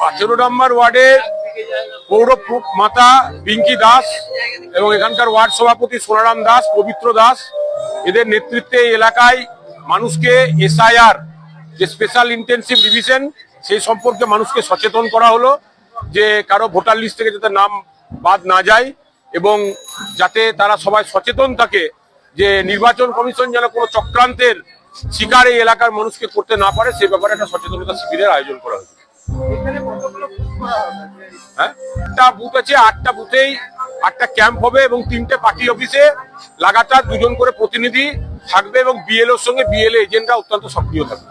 18 নম্বর ওয়ার্ডের পৌর মাতা পিঙ্কি দাস এবং এখানকার ওয়ার্ড সভাপতি সোনারাম দাস, পবিত্র দাস, এদের নেতৃত্বে এই এলাকায় মানুষকে এসআইআর যে স্পেশাল ইন্টেনসিভ রিভিশন সেই সম্পর্কে মানুষকে সচেতন করা হলো, যে কারো ভোটার লিস্ট থেকে যাতে নাম বাদ না যায় এবং যাতে তারা সবাই সচেতন থাকে, যে নির্বাচন কমিশন যেন কোনো চক্রান্তের শিকার এই এলাকার মানুষকে করতে না পারে, সে ব্যাপারে একটা সচেতনতা শিবিরের আয়োজন করা হয়েছে। হ্যাঁ, 8টা বুথ আছে, 8টা বুথেই 8টা ক্যাম্প হবে এবং 3টে পার্টি অফিসে লাগাতার 2জন করে প্রতিনিধি থাকবে এবং বিএলওর সঙ্গে বিএলএ এজেন্টরা অত্যন্ত সক্রিয় থাকবে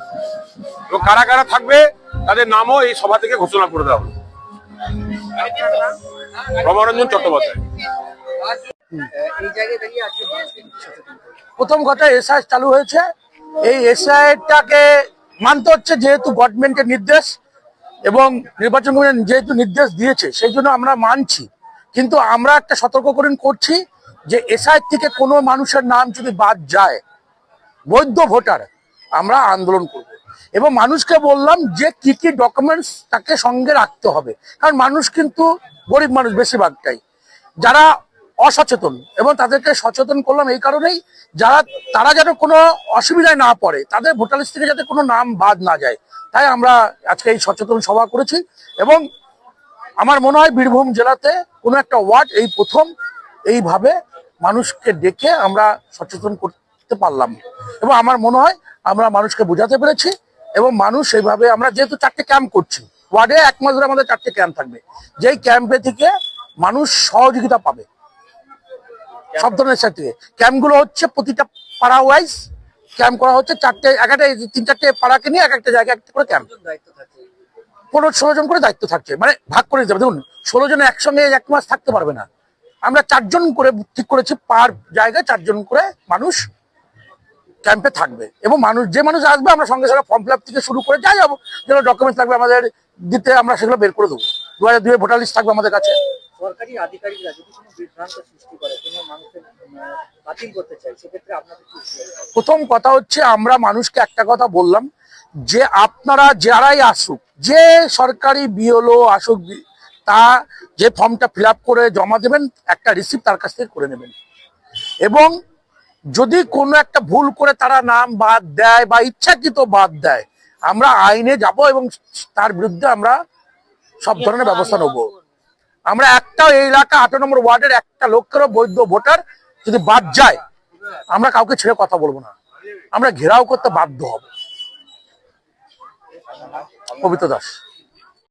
এবং কারা কারা থাকবে তাদের নামও এই সভা থেকে ঘোষণা করে দেওয়া হবে। রমারঞ্জন চট্টোপাধ্যায়। প্রথম কথা এসআই চালু হয়েছে, এই এসআইটাকে মানতে হচ্ছে যেহেতু গভর্নমেন্টের নির্দেশ এবং নির্বাচন কমিশন যেহেতু নির্দেশ দিয়েছে সেই জন্য আমরা মানছি। কিন্তু আমরা একটা সতর্কীকরণ করছি যে এসআই থেকে কোনো মানুষের নাম যদি বাদ যায়, বৈধ ভোটার, আমরা আন্দোলন করব এবং মানুষকে বললাম যে কি কি ডকুমেন্টস তাকে সঙ্গে রাখতে হবে। কারণ মানুষ কিন্তু গরিব মানুষ বেশিরভাগটাই, যারা অসচেতন, এবং তাদেরকে সচেতন করলাম এই কারণেই তারা যেন কোনো অসুবিধায় না পড়ে, তাদের ভোটার লিস্ট থেকে যাতে কোনো নাম বাদ না যায়, তাই আমরা আজকে এই সচেতন সভা করেছি। এবং আমার মনে হয় বীরভূম জেলাতে কোনো একটা ওয়ার্ড এই প্রথম এইভাবে মানুষকে ডেকে আমরা সচেতন করতে পারলাম এবং আমার মনে হয় আমরা মানুষকে বোঝাতে পেরেছি এবং মানুষ এইভাবে, আমরা যেহেতু 4টে ক্যাম্প করছি ওয়ার্ডে, 1 মাস ধরে আমাদের 4টে ক্যাম্প থাকবে, যেই ক্যাম্পে থেকে মানুষ সহযোগিতা পাবে সব ধরনের সাথে। ক্যাম্পগুলো হচ্ছে প্রতিটা পাড়া ওয়াইজ ক্যাম্প করা হচ্ছে, 3-4টে পাড়াকে নিয়ে এক একটা জায়গায় একটা করে ক্যাম্প, 15-16 জন করে দায়িত্ব থাকছে, মানে ভাগ করে দিতে হবে। দেখুন 16 জন একসঙ্গে 1 মাস থাকতে পারবে না, আমরা 4 জন করে ঠিক করেছি, পার জায়গায় 4 জন করে মানুষ ক্যাম্পে থাকবে এবং যে মানুষ আসবে আমরা সঙ্গে সঙ্গে ফর্ম ফিল আপ থেকে শুরু করে যাবো, যেগুলো ডকুমেন্টস লাগবে আমাদের দিতে আমরা সেগুলো বের করে দেবো। 2002 ভোটার লিস্ট থাকবে আমাদের কাছে। সরকারি আধিকারিকরা যদি কোনো বিভ্রান্ত সৃষ্টি করে, কোনো মানুষের বাতিল করতে চায়, সেক্ষেত্রে আপনাদের কি? প্রথম কথা হচ্ছে আমরা মানুষকে একটা কথা বললাম যে আপনারা যারাই আসুক, যে সরকারি বিএলও আসুক, তা যে ফর্মটা ফিল আপ করে জমা দেবেন, একটা রিসিপ্ট তার কাছ থেকে করে নেবেন এবং যদি কোনো একটা ভুল করে তারা নাম বাদ দেয় বা ইচ্ছাকৃত বাদ দেয়, আমরা আইনে যাব এবং তার বিরুদ্ধে আমরা সব ধরনের ব্যবস্থা নেব। আমরা একটা এই এলাকা 18 নম্বর ওয়ার্ডের একটা লোকেরও বৈধ ভোটার যদি বাদ যায়, আমরা কাউকে ছেড়ে কথা বলবো না, আমরা ঘেরাও করতে বাধ্য হব। পবিত্র দাস।